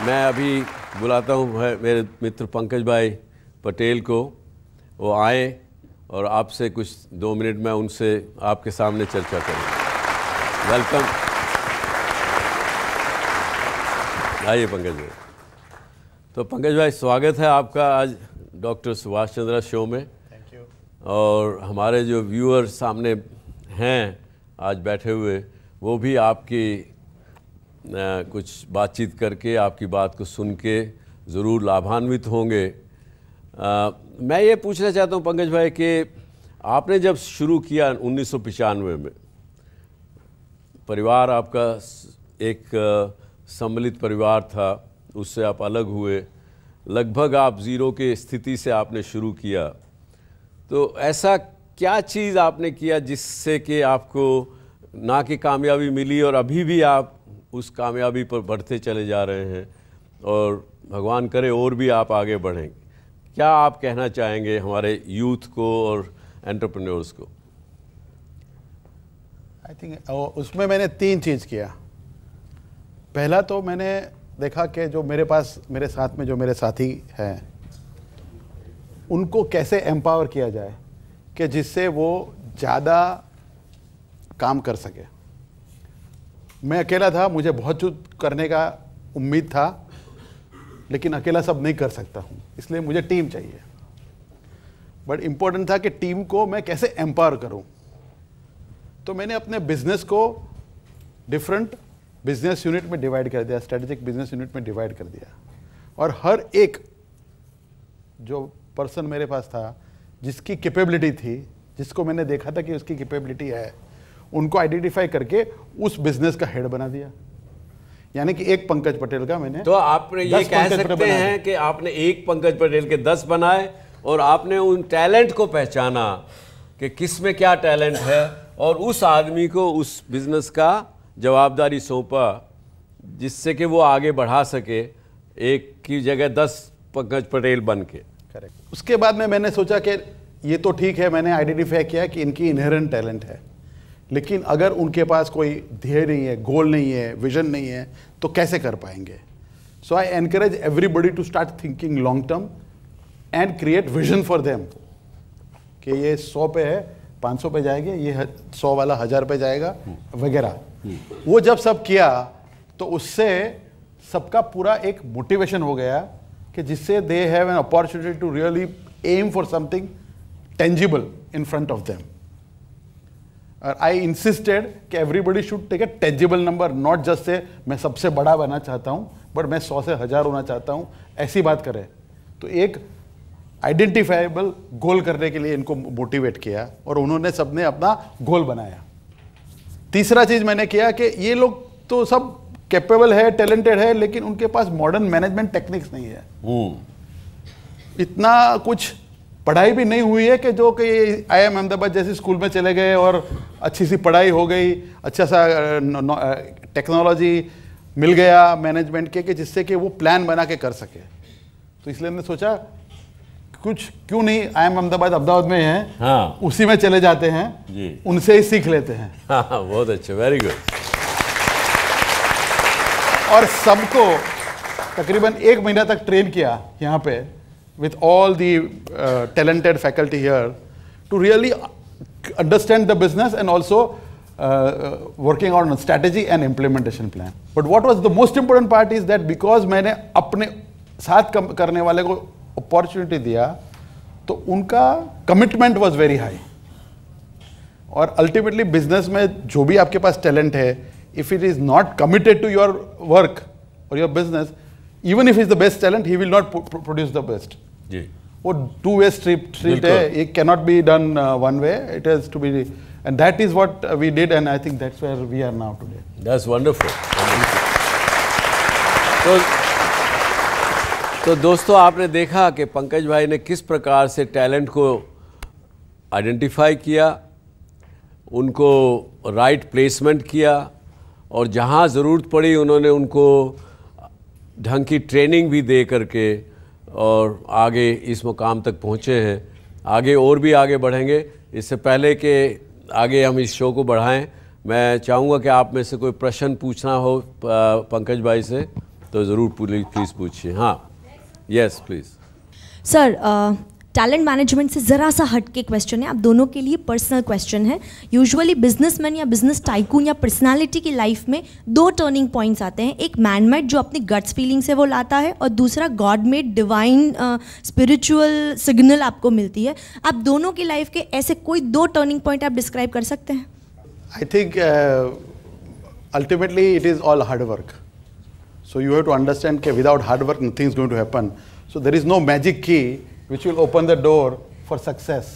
मैं अभी बुलाता हूँ मेरे मित्र पंकज भाई पटेल को, वो आए और आपसे कुछ 2 मिनट में उनसे आपके सामने चर्चा करें। वेलकम, आइए पंकज भाई। तो पंकज भाई स्वागत है आपका आज डॉक्टर सुभाष चंद्रा शो में। Thank you. और हमारे जो व्यूअर सामने हैं आज बैठे हुए, वो भी आपकी कुछ बातचीत करके आपकी बात को सुन के ज़रूर लाभान्वित होंगे। मैं ये पूछना चाहता हूँ पंकज भाई कि आपने जब शुरू किया 1995 में, परिवार आपका एक सम्मिलित परिवार था, उससे आप अलग हुए, लगभग आप ज़ीरो के स्थिति से आपने शुरू किया। तो ऐसा क्या चीज़ आपने किया जिससे कि आपको ना कि कामयाबी मिली और अभी भी आप उस कामयाबी पर बढ़ते चले जा रहे हैं और भगवान करे और भी आप आगे बढ़ें? क्या आप कहना चाहेंगे हमारे यूथ को और एंटरप्रेन्योर्स को? आई थिंक उसमें मैंने 3 चीज़ किया। पहला तो मैंने देखा कि जो मेरे पास मेरे साथ में जो मेरे साथी हैं उनको कैसे एम्पावर किया जाए कि जिससे वो ज़्यादा काम कर सके। मैं अकेला था, मुझे बहुत कुछ करने का उम्मीद था, लेकिन अकेला सब नहीं कर सकता हूँ, इसलिए मुझे टीम चाहिए। बट इम्पोर्टेंट था कि टीम को मैं कैसे एम्पावर करूँ। तो मैंने अपने बिजनेस को डिफरेंट बिजनेस यूनिट में डिवाइड कर दिया, स्ट्रेटेजिक बिजनेस यूनिट में डिवाइड कर दिया। और हर एक जो पर्सन मेरे पास था, जिसकी कैपेबिलिटी थी, जिसको मैंने देखा था कि उसकी कैपेबिलिटी है, उनको आइडेंटिफाई करके उस बिजनेस का हेड बना दिया। यानी कि एक पंकज पटेल का मैंने, तो आपने ये कह सकते हैं कि आपने एक पंकज पटेल के 10 बनाए और आपने उन टैलेंट को पहचाना कि किस में क्या टैलेंट है और उस आदमी को उस बिजनेस का जवाबदारी सौंपा जिससे कि वो आगे बढ़ा सके, एक की जगह 10 पंकज पटेल बन के। करेक्ट। उसके बाद में मैंने सोचा कि ये तो ठीक है, मैंने आइडेंटिफाई किया कि इनकी इनहेरेंट टैलेंट है, लेकिन अगर उनके पास कोई ध्येय नहीं है, गोल नहीं है, विजन नहीं है, तो कैसे कर पाएंगे। So I encourage everybody to start thinking long term and create vision for them कि ये 100 पे है, 500 पे जाएंगे, ये 100 वाला 1000 पे जाएगा वगैरह। वो जब सब किया तो उससे सबका पूरा एक मोटिवेशन हो गया कि जिससे they have an opportunity to really aim for something tangible in front of them. I insisted कि everybody should take a tangible number, not just say मैं सबसे बड़ा बनना चाहता हूँ, बट मैं 100 से 1000 होना चाहता हूँ, ऐसी बात करें। तो एक आइडेंटिफाइबल गोल करने के लिए इनको मोटिवेट किया और उन्होंने सबने अपना गोल बनाया। तीसरा चीज़ मैंने किया कि ये लोग तो सब कैपेबल है, टैलेंटेड है, लेकिन उनके पास मॉडर्न मैनेजमेंट टेक्निक्स नहीं है। इतना कुछ पढ़ाई भी नहीं हुई है कि जो कि IIM अहमदाबाद जैसी स्कूल में चले गए और अच्छी सी पढ़ाई हो गई, अच्छा सा टेक्नोलॉजी मिल गया मैनेजमेंट के कि जिससे कि वो प्लान बना के कर सके। तो इसलिए मैंने सोचा कुछ क्यों नहीं, IIM अहमदाबाद में है, हाँ, उसी में चले जाते हैं जी, उनसे ही सीख लेते हैं। हाँ, बहुत अच्छा, वेरी गुड। और सबको तकरीबन 1 महीना तक ट्रेन किया यहाँ पे with all the talented faculty here to really understand the business and also working on a strategy and implementation plan. But what was the most important part is that because मैंने अपने साथ करने वाले को opportunity दिया, तो उनका commitment was very high. और ultimately business में जो भी आपके पास talent है, if it is not committed to your work or your business, even if he is the best talent, he will not produce the best. जी, वो 2-way street है, it cannot be done one way, it has to be, and that is what we did, and I think that's where we are now today. That's wonderful. तो दोस्तों आपने देखा कि पंकज भाई ने किस प्रकार से टैलेंट को आइडेंटिफाई किया, उनको राइट प्लेसमेंट किया और जहाँ ज़रूरत पड़ी उन्होंने उनको ढंग की ट्रेनिंग भी दे करके और आगे इस मुकाम तक पहुँचे हैं। आगे और भी आगे बढ़ेंगे। इससे पहले कि आगे हम इस शो को बढ़ाएं, मैं चाहूँगा कि आप में से कोई प्रश्न पूछना हो पंकज भाई से तो ज़रूर प्लीज़ पूछिए। हाँ, yes please. Sir, talent management से ज़रा सा हट के क्वेश्चन है, आप दोनों के लिए पर्सनल क्वेश्चन है। यूजुअली बिजनेसमैन या बिजनेस टाइकून या पर्सनालिटी की लाइफ में दो टर्निंग पॉइंट्स आते हैं, एक मैन मेड जो अपनी गट्स फीलिंग से वो लाता है, और दूसरा God made divine spiritual signal आपको मिलती है। आप दोनों की लाइफ के ऐसे कोई दो टर्निंग पॉइंट आप डिस्क्राइब कर सकते हैं? I think ultimately it is all hard work. So you have to understand that without hard work nothing is going to happen. So there is no magic key which will open the door for success.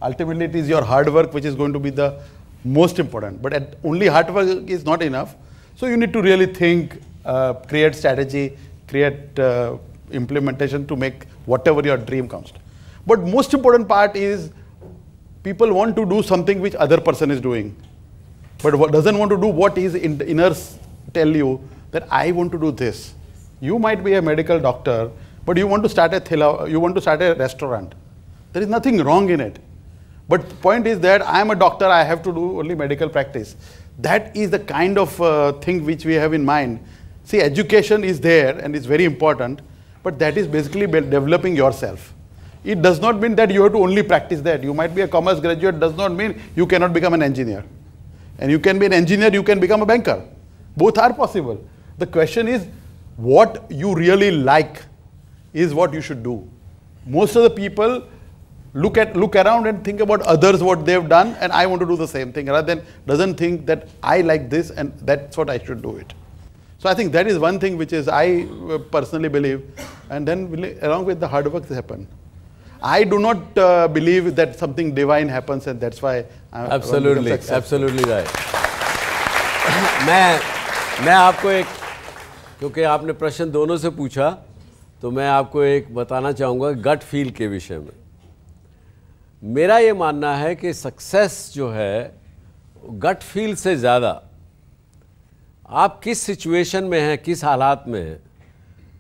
Ultimately it is your hard work which is going to be the most important. But only hard work is not enough. So you need to really think, create strategy, create implementation to make whatever your dream comes to. But most important part is people want to do something which other person is doing, but doesn't want to do what his inners tell you that I want to do this. You might be a medical doctor, but you want to start a restaurant. There is nothing wrong in it. But the point is that I am a doctor, I have to do only medical practice. That is the kind of thing which we have in mind. See, education is there and it's very important, but that is basically developing yourself. It does not mean that you have to only practice that. You might be a commerce graduate, does not mean you cannot become an engineer. And you can be an engineer, you can become a banker. Both are possible. The question is, what you really like is what you should do. Most of the people look around and think about others, what they've done, and I want to do the same thing, rather than doesn't think that I like this and that's what I should do it. So I think that is one thing which is I personally believe, and then along with the hard work happen. I do not believe that something divine happens and that's why I'm absolutely right. मैं आपको एक, क्योंकि आपने प्रश्न दोनों से पूछा, तो मैं आपको एक बताना चाहूँगा गट फील के विषय में। मेरा ये मानना है कि सक्सेस जो है गट फील से ज़्यादा आप किस सिचुएशन में हैं, किस हालात में हैं,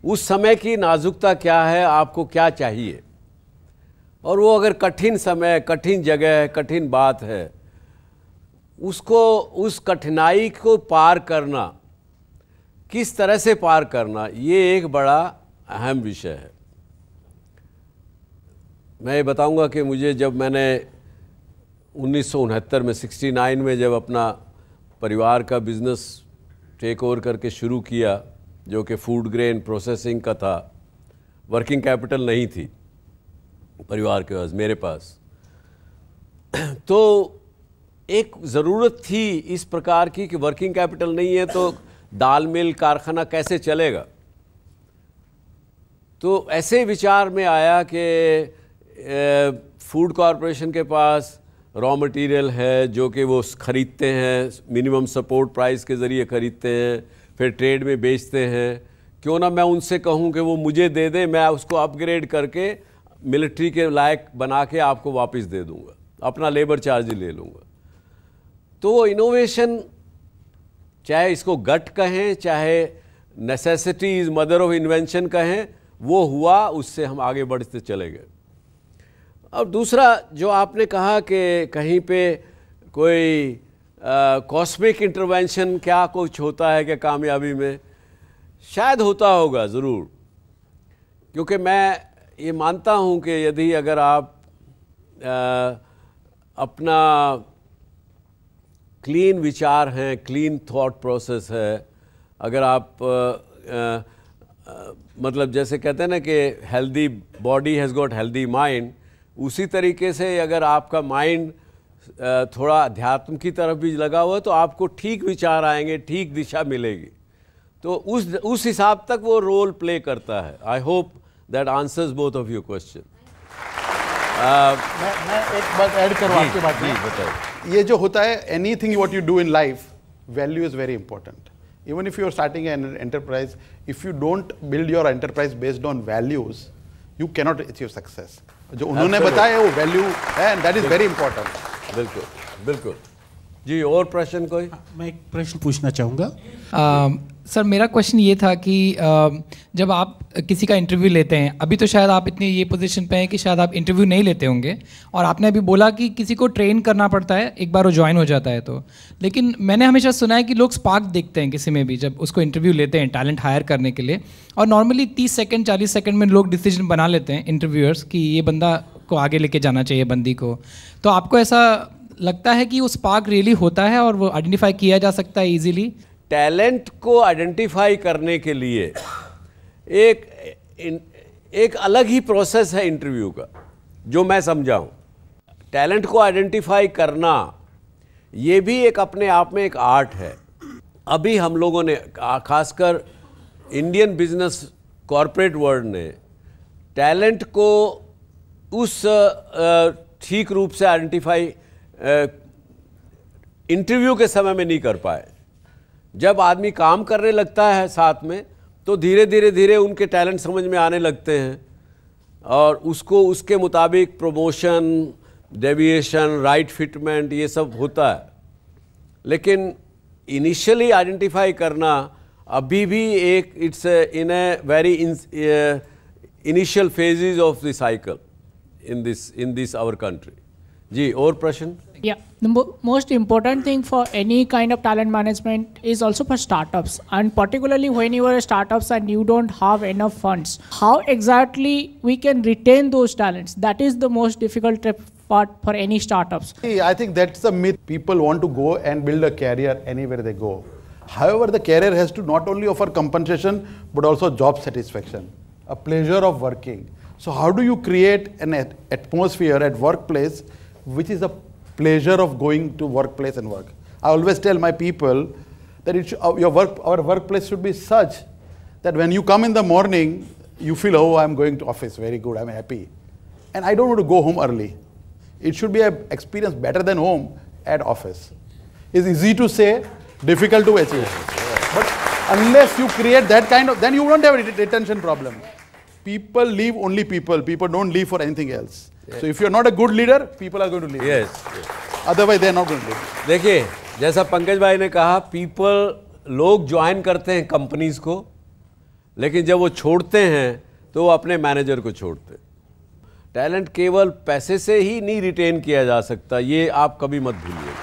उस समय की नाजुकता क्या है, आपको क्या चाहिए, और वो अगर कठिन समय, कठिन जगह, कठिन बात है, उसको, उस कठिनाई को पार करना, किस तरह से पार करना, ये एक बड़ा अहम विषय है। मैं ये बताऊंगा कि मुझे जब मैंने 1969 में 69 में जब अपना परिवार का बिज़नेस टेक ओवर करके शुरू किया, जो कि फूड ग्रेन प्रोसेसिंग का था, वर्किंग कैपिटल नहीं थी परिवार के पास, मेरे पास, तो एक ज़रूरत थी इस प्रकार की कि वर्किंग कैपिटल नहीं है तो दाल मिल कारखाना कैसे चलेगा। तो ऐसे विचार में आया कि फूड कॉरपोरेशन के पास रॉ मटेरियल है जो कि वो ख़रीदते हैं, मिनिमम सपोर्ट प्राइस के ज़रिए ख़रीदते हैं, फिर ट्रेड में बेचते हैं, क्यों ना मैं उनसे कहूं कि वो मुझे दे दे, मैं उसको अपग्रेड करके मिलिट्री के लायक बना के आपको वापस दे दूंगा, अपना लेबर चार्ज ही ले लूँगा। तो वो इनोवेशन, चाहे इसको गट कहें, चाहे necessity is mother of invention कहें, वो हुआ, उससे हम आगे बढ़ते चले गए। और दूसरा जो आपने कहा कि कहीं पे कोई कॉस्मिक इंटरवेंशन क्या कुछ होता है क्या कामयाबी में, शायद होता होगा ज़रूर, क्योंकि मैं ये मानता हूँ कि यदि अगर आप अपना क्लीन विचार हैं, क्लीन थॉट प्रोसेस है, अगर आप मतलब जैसे कहते हैं ना कि healthy body has got healthy mind, उसी तरीके से अगर आपका माइंड थोड़ा अध्यात्म की तरफ भी लगा हुआ है तो आपको ठीक विचार आएंगे, ठीक दिशा मिलेगी, तो उस हिसाब तक वो रोल प्ले करता है। I hope that answers both of your question. मैं एक बात ऐड करूँ आपके बात में, बताइए। ये जो होता है, anything what you do in life, value is very important. Even if you are starting an enterprise, if you don't build your enterprise based on values, you cannot achieve success. जो उन्होंने बताया वो वैल्यू है, and that is very important. बिल्कुल, बिल्कुल। जी, और प्रश्न कोई? मैं एक प्रश्न पूछना चाहूँगा। सर मेरा क्वेश्चन ये था कि जब आप किसी का इंटरव्यू लेते हैं, अभी तो शायद आप इतनी ये पोजीशन पे हैं कि शायद आप इंटरव्यू नहीं लेते होंगे, और आपने अभी बोला कि किसी को ट्रेन करना पड़ता है एक बार वो ज्वाइन हो जाता है तो, लेकिन मैंने हमेशा सुना है कि लोग स्पार्क देखते हैं किसी में भी जब उसको इंटरव्यू लेते हैं टैलेंट हायर करने के लिए, और नॉर्मली 30 सेकंड 40 सेकंड में लोग डिसीजन बना लेते हैं इंटरव्यूअर्स कि ये बंदा को आगे लेके जाना चाहिए, बंदी को। तो आपको ऐसा लगता है कि वो स्पार्क रियली होता है और वो आइडेंटिफाई किया जा सकता है ईजिली? टैलेंट को आइडेंटिफाई करने के लिए एक अलग ही प्रोसेस है इंटरव्यू का, जो मैं समझा हूँ। टैलेंट को आइडेंटिफाई करना ये भी एक अपने आप में एक आर्ट है। अभी हम लोगों ने, खासकर इंडियन बिजनेस कॉरपोरेट वर्ल्ड ने, टैलेंट को उस ठीक रूप से आइडेंटिफाई इंटरव्यू के समय में नहीं कर पाए। जब आदमी काम करने लगता है साथ में, तो धीरे धीरे उनके टैलेंट समझ में आने लगते हैं और उसको उसके मुताबिक प्रमोशन, डेविएशन, राइट फिटमेंट, ये सब होता है। लेकिन इनिशियली आइडेंटिफाई करना अभी भी एक it's in a very initial phases of the cycle in this our country. जी, और प्रश्न? Yeah, the most important thing for any kind of talent management is also for startups, and particularly when you are a startups and you don't have enough funds, how exactly we can retain those talents? That is the most difficult part for any startups. I think that's the myth. People want to go and build a career anywhere they go. However, the career has to not only offer compensation but also job satisfaction, a pleasure of working. So how do you create an atmosphere at workplace which is a pleasure of going to workplace and work? I always tell my people that our workplace should be such that when you come in the morning, you feel, oh, I'm going to office, very good, I'm happy. And I don't want to go home early. It should be an experience better than home at office. It's easy to say, difficult to achieve. But unless you create that kind of, then you won't have a retention problem. People leave only people. People don't leave for anything else. Yes. So if you're not a good leader, people are going to leave. Yes. Otherwise they are not going to leave. देखिए, जैसा पंकज भाई ने कहा, लोग join करते हैं companies को, लेकिन जब वो छोड़ते हैं तो वो अपने मैनेजर को छोड़ते हैं। टैलेंट केवल पैसे से ही नहीं रिटेन किया जा सकता, ये आप कभी मत भूलिए।